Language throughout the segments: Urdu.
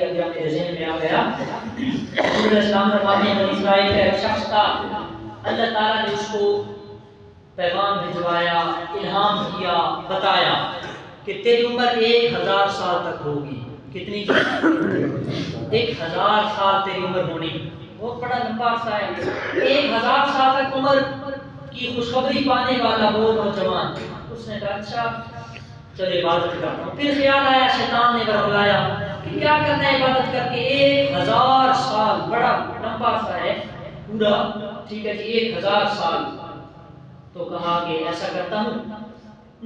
کیا گیا میرے ذہن میں آ گیا. حضور اسلام فرماتے ہیں بنی اسرائیل کا ایک شخص تھا, اللہ تعالیٰ نے اس کو پیغام بھجوایا, الہام کیا, بتایا کہ تیری عمر 1000 سال تک ہوگی. کتنی؟ 1000 سال تیری عمر ہونی. بہت بڑا لمبا عرصہ ہے. 1000 سال تک عمر کی خوشخبری پانے والا وہ نوجوان. اس نے کہا اچھا چلو عبادت کرتا ہوں. پھر خیال آیا, شیطان نے برگلایا کہ کیا کرنا ہے عبادت کر کے. 1000 سال بڑا لمبا عرصہ ہے پورا, ٹھیک ہے جی 1000 سال. تو کہا کہ ایسا کرتا ہوں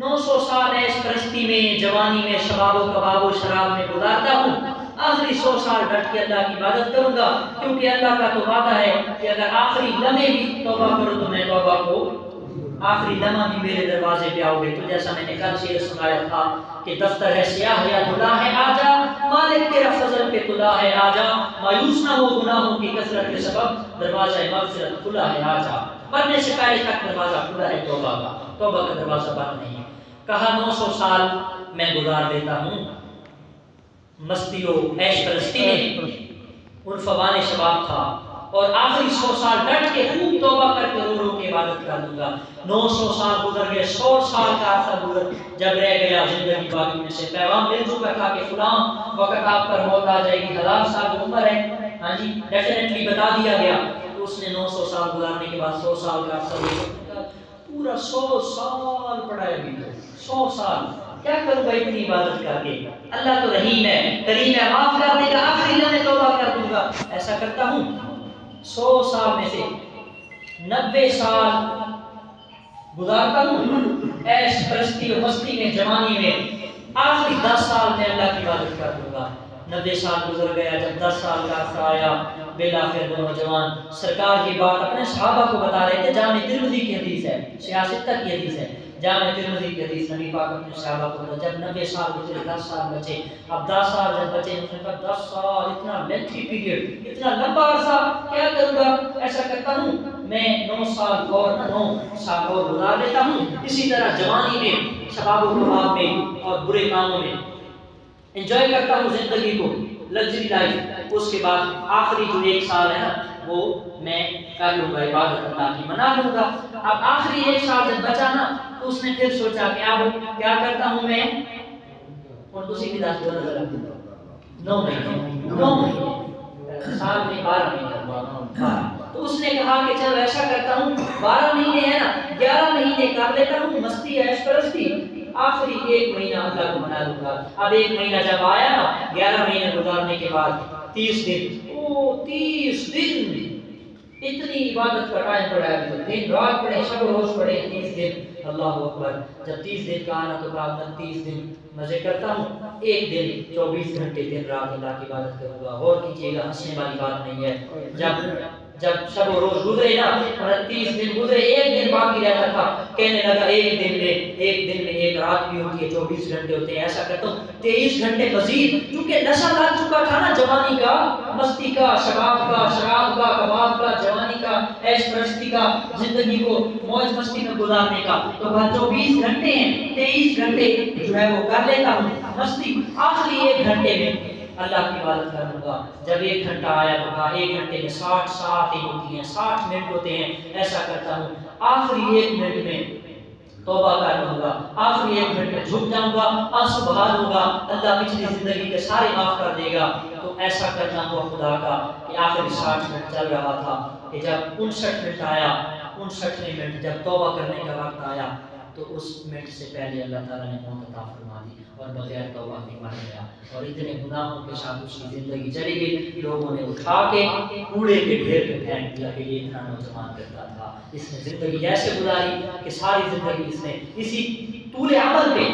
900 سال عیش پرستی میں, جوانی میں, شباب و کباب و شراب میں گزارتا ہوں. آخری 100 سال ڈٹ کے اللہ کی عبادت کروں گا, کیونکہ اللہ کا تو وعدہ ہے کہ اگر آخری لمحے بھی توبہ کرو تو میں توبہ کو آخری لمحہ بھی میرے دروازے پہ آؤ گے. تو جیسا میں نے کل شعر سنایا تھا کہ دفتر ہے سیاہ یا دھلا ہے آجا, مالک تیرا فضل پہ تلا ہے آجا, مایوس نہ ہو گناہوں کی کثرت کے سبب دروازہ مغفرت کھلا ہے آجا. مرنے سے پہلے تک دروازہ کھلا ہے توبہ کا, توبہ کا دروازہ بند نہیں. کہا 900 سال میں گزار دیتا ہوں مستی و عیش پرستی میں, عرفوان شباب تھا, اور آخری 100 سال ڈٹ کے خوب توبہ کر کے رو رو کے عبادت کر دوں گا. 900 سال گزر گئے, 100 سال کا عرصہ گزر جب رہ گیا زندگی باقی میں سے پیغام مل چکا تھا کہ فلاں وقت آپ پر موت آ جائے گی, 1000 سال عمر ہے, ہاں جی ڈیفینیٹلی بتا دیا گیا. تو اس نے 900 سال گزارنے کے بعد 100 سال کا عرصہ پورا 100 سال پڑا ہے. ابھی تو 100 سال کیا کروں گا اتنی عبادت کر کے. اللہ تو رحیم ہے, کریم ہے, معاف کر دے گا, آخری لمحے توبہ کر دوں گا. ایسا کرتا ہوں 100 سال میں سے 90 سال گزارتا ہوں عیش پرستی و مستی میں, جوانی میں. آخری 10 سال میں اللہ کی عبادت کر دوں گا. 90 سال گزر گیا. جب 10 سال کا عرصہ آیا, بالآخر وہ نوجوان سرکار کی بات اپنے صحابہ کو بتا رہے تھے. جامع ترمذی کی حدیث ہے, سیاستہ کی حدیث ہے, جامع ترمذی کی حدیث. نبی پاک اپنے صحابہ کو بتا, جب 90 سال گزرے 10 سال بچے. اب 10 سال جب بچے, اس نے کہا 10 سال اتنا لینتھی پیریڈ, اتنا لمبا عرصہ کیا کروں گا. ایسا کرتا ہوں میں 9 سال اور 9 سال اور گزار دیتا ہوں. اسی طرح جوانی میں, شباب و کباب میں اور برے کاموں میں انجوائے کرتا ہوں زندگی کو, لگژری لائف. اس کے بعد آخری جو 1 سال ہے نا وہ میں کر لوں گا عبادت اللہ کی, منا لوں گا. اب آخری 1 سال جب بچا نا تو اس نے پھر سوچا کہ اب کیا کرتا ہوں میں. اور دوسری کی داخل 9 مہینے سال میں 12 مہینے. تو اس نے کہا کہ چل ایسا کرتا ہوں 12 مہینے ہے نا, 11 مہینے کر لیتا ہوں مستی عیش پرستی, آخری 1 مہینہ اللہ کو منا لوں گا. اب 1 مہینہ جب آیا نا, 11 مہینے گزارنے کے بعد 30 دن, 30 دن اتنی عبادت کا ٹائم پڑا ہے. دن رات پڑھے, شب و روز پڑھے, 30 دن. اللہ اکبر. جب 30 دن کا آنا تو کہا 30 دن مزے کرتا ہوں, 1 دن 24 گھنٹے دن رات اللہ کی عبادت کروں گا. اور کیجیے گا, ہنسنے والی بات نہیں ہے. جب شب و روز گزرے نا, 30 دن گزرے, 1 دن باقی رہتا تھا. کہنے لگا 1 دن میں 1 رات بھی ہوتی ہے, 24 گھنٹے ہوتے ہیں. ایسا کرتا ہوں 23 گھنٹے مزید, کیونکہ نشہ لگ چکا تھا نا جوانی کا, مستی کا, شباب کا, شراب کا, کباب کا, جوانی کا, عیش پرستی کا, زندگی کو موج مستی میں گزارنے کا. تو بات جو 20 گھنٹے ہیں, 23 گھنٹے جو ہے وہ کر لیتا ہوں مستی. آخری 1 گھنٹے میں اللہ کی عبادت کروں گا. جب 1 گھنٹہ آیا تو کہا 1 گھنٹے میں 60 ساعتیں ہوتی ہیں, 60 منٹ ہوتے ہیں. ایسا کرتا ہوں آخری 1 منٹ میں توبہ کر لوں گا. آخری 1 منٹ میں جھک جاؤں گا, آنسو بہا لوں گا, اللہ پچھلی زندگی کے سارے معاف کر دے گا. تو ایسا کرنا ہوا خدا کا کہ آخری 60 منٹ چل رہا تھا کہ جب 59 منٹ آیا, 59ویں منٹ جب توبہ کرنے کا وقت آیا تو اس منٹ سے پہلے اللہ تعالیٰ نے موت عطا فرما دی اور بغیر توبہ کے مر گیا. اور اتنے گناہوں کے ساتھ اس کی زندگی چلی گئی. لوگوں نے اٹھا کے کوڑے کے ڈھیر پہ پھینک دیا کہ یہ اتنا نوجوان کرتا تھا, اس نے زندگی ایسے گزاری کہ ساری زندگی اس نے اسی طول عمل پہ,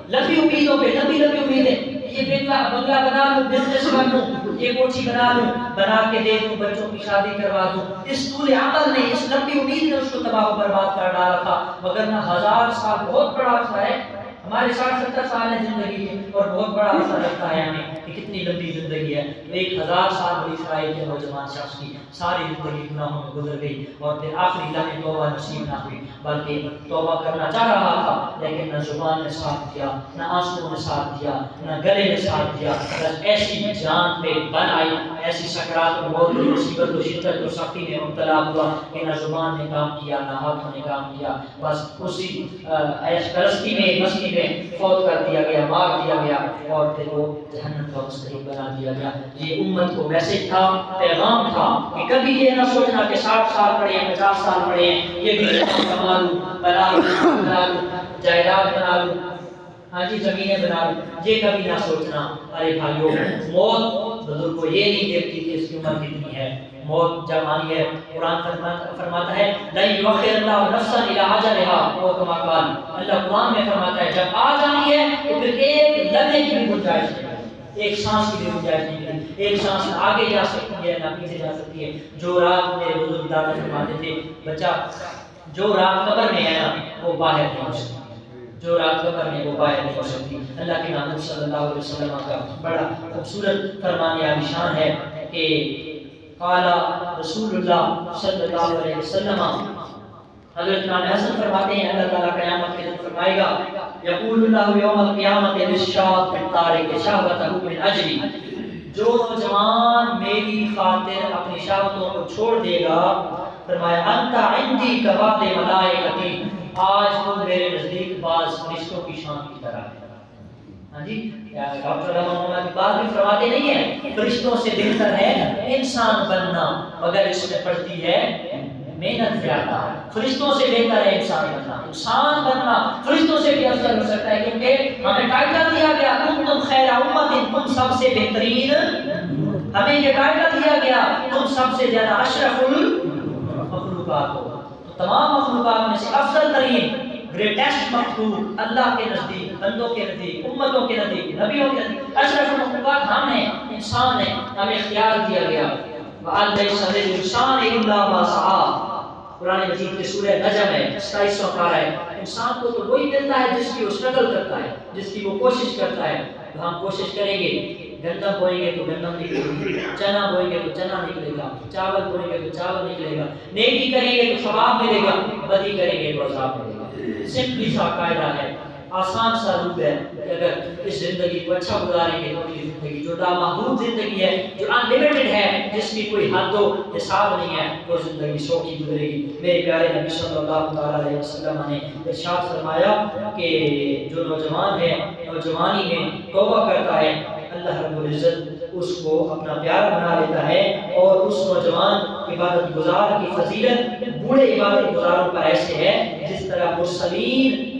لمبی امیدوں پہ, لمبی امیدیں, یہ بنگلہ بنا لوں, بزنس کر لوں, یہ کوٹھی بنا لوں, بنا کے دے دوں, بچوں کی شادی کروا دوں. اس طول عمل نے, اس لمبی امید نے اس کو تباہ و برباد کر ڈالا تھا. مگر نہ 1000 سال بہت بڑا عرصہ ہے, ہمارے 60-70 سال ہے زندگی کے، اور بہت بڑا اثر لگتا ہے ہمیں کہ کتنی لمبی زندگی ہے. 1000 سال بنی اسرائیل کے نوجوان شخص کی ساری زندگی گناہوں میں گزر گئی، اور پھر آخری لمحے توبہ نصیب نہ ہوئی، بلکہ توبہ کرنا چاہ رہا تھا لیکن نہ زبان نے ساتھ دیا، نہ آنسوؤں نے ساتھ دیا، نہ گلے نے ساتھ دیا. بس ایسی جان پہ بن آئی، ایسی سکرات موت کی مصیبت و شدت و سختی میں مبتلا ہوا کہ نہ زبان نے کام کیا نہ ہاتھوں نے کام کیا. بس اسی عیش پرستی میں مستی میں فوت کر دیا گیا، مار دیا گیا، اور پھر وہ جہنم کا مستحق بنا دیا گیا. یہ امت کو میسج تھا، پیغام تھا کہ کبھی یہ نہ سوچنا کہ 60 سال پڑے ہیں، 50 سال پڑے ہیں، یہ بھی کما لوں، بنا لوں، جائیداد بنا لوں، ہاں جی زمینیں بنا لوں، یہ کبھی نہ سوچنا. ارے بھائیو، موت بزرگ کو یہ نہیں دیکھتی کہ اس کی عمر کتنی ہے. موت جب آنی ہے، قرآن فرماتا ہے لَن يُؤَخِّرَ اللَّهُ نَفْسًا إِلَىٰ أَجَلِهَا، وہ کما قال، اللہ قرآن میں فرماتا ہے جب آ جانی ہے تو پھر ایک لمحے کی بھی گنجائش نہیں، ایک سانس کی بھی گنجائش نہیں. ایک سانس آگے جا سکتی ہے نہ پیچھے جا سکتی ہے. جو رات میرے بزرگ دادا فرماتے تھے، بچہ جو رات قبر میں ہے نا وہ باہر نہیں ہو سکتی، جو رات قبر میں وہ باہر نہیں ہو سکتی. اللہ کے نبی صلی اللہ علیہ وسلم کا بڑا خوبصورت فرمان عالی شان ہے کہ قال رسول اللہ صلی اللہ علیہ وسلم، حضرت امام حسن فرماتے ہیں اللہ تعالیٰ قیامت کے دن فرمائے گا یقول اللہ یوم القیامت للشاب الطارق شہوتہ من اجلی، جو نوجوان میری خاطر اپنی شہوتوں کو چھوڑ دے گا، فرمایا انت عندی کبعض ملائکتی، آج تم میرے نزدیک بعض فرشتوں کی شان کی طرح ہے. ہاں جی ڈاکٹر محمد اقبال بھی فرماتے نہیں ہیں فرشتوں سے بہتر ہے انسان بننا مگر اس میں پڑتی ہے محنت زیادہ. فرشتوں سے بہتر ہے انسان بننا، انسان بننا فرشتوں سے بھی افضل ہو سکتا ہے، کیونکہ ہمیں ٹائٹل دیا گیا تم خیر امت، تم سب سے بہترین، ہمیں یہ ٹائٹل دیا گیا تم سب سے زیادہ اشرف المخلوقات ہو. تو تمام مخلوقات میں سے افضل ترین گریٹسٹ مخلوق اللہ کے نزدیک، بندوں کے نزدیک، امتوں کے نزدیک، نبیوں کے نزدیک اشرف المخلوقات ہم ہیں، انسان ہیں. ہمیں اختیار دیا گیا وَأَن لَيْسَ لِلْإِنسَانِ إِلَّا مَا سَعَىٰ، قرآن مجید کی سورہ نجم ہے 27واں پارہ ہے. انسان کو تو وہی ملتا ہے جس کی وہ اسٹرگل کرتا ہے، جس کی وہ کوشش کرتا ہے. تو ہم کوشش کریں گے، گندم بوئیں گے تو گندم نکلے گی، چنا بوئیں گے تو چنا نکلے گا، چاول بوئیں گے تو چاول نکلے گا. نیکی کریں گے تو ثواب ملے گا، بدی کریں گے تو عذاب ملے گا. سمپلی سا قاعدہ ہے، آسان سا روپ ہے کہ اگر اس زندگی کو اچھا گزاریں گے تو یہ زندگی جو لامحدود زندگی ہے، جو انلیمیٹڈ ہے، جس کی کوئی حد و حساب نہیں ہے، وہ زندگی شوقی گزرے گی. میرے پیارے نبی صلی اللہ تعالیٰ علیہ وسلم نے ارشاد فرمایا کہ جو نوجوان ہے نوجوانی میں توبہ کرتا ہے، اللہ رب العزت اس کو اپنا پیار بنا لیتا ہے، اور اس نوجوان عبادت گزار کی فضیلت بوڑھے عبادت گزاروں پر ایسے ہے جس طرح مرسلین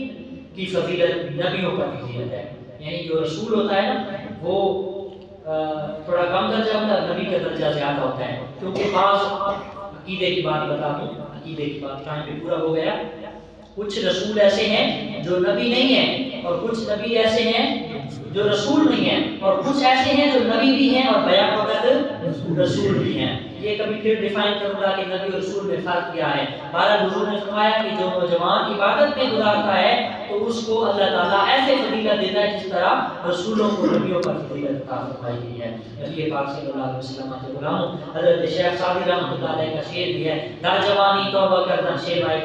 کی فضیلت نبیوں پر فضیلت ہے. یعنی جو رسول ہوتا ہے نا وہ تھوڑا کم درجہ ہوتا ہے، نبی کا درجہ زیادہ ہوتا ہے. کیونکہ بعض عقیدے کی بات بتا دوں، عقیدے کی بات ٹائم پہ پورا ہو گیا. کچھ رسول ایسے ہیں جو نبی نہیں ہیں، اور کچھ نبی ایسے ہیں جو رسول نہیں ہیں، اور کچھ ایسے ہیں جو نبی بھی ہیں اور بیان وقت رسول بھی ہیں. یہ کبھی پھر ڈیفائن کروں گا کہ نبی اور رسول میں فرق کیا ہے. بہرحال حضور نے فرمایا کہ جو نوجوان عبادت میں گزارتا ہے تو اس کو اللہ تعالیٰ ایسے فضیلت دیتا ہے جس طرح رسولوں کو نبیوں پر فضیلت عطا فرمائی گئی ہے. نبی پاک صلی اللہ علیہ وسلم کے غلاموں حضرت شیخ سعدی رحمۃ اللہ علیہ کا شعر بھی ہے، در جوانی توبہ کردن شیوائے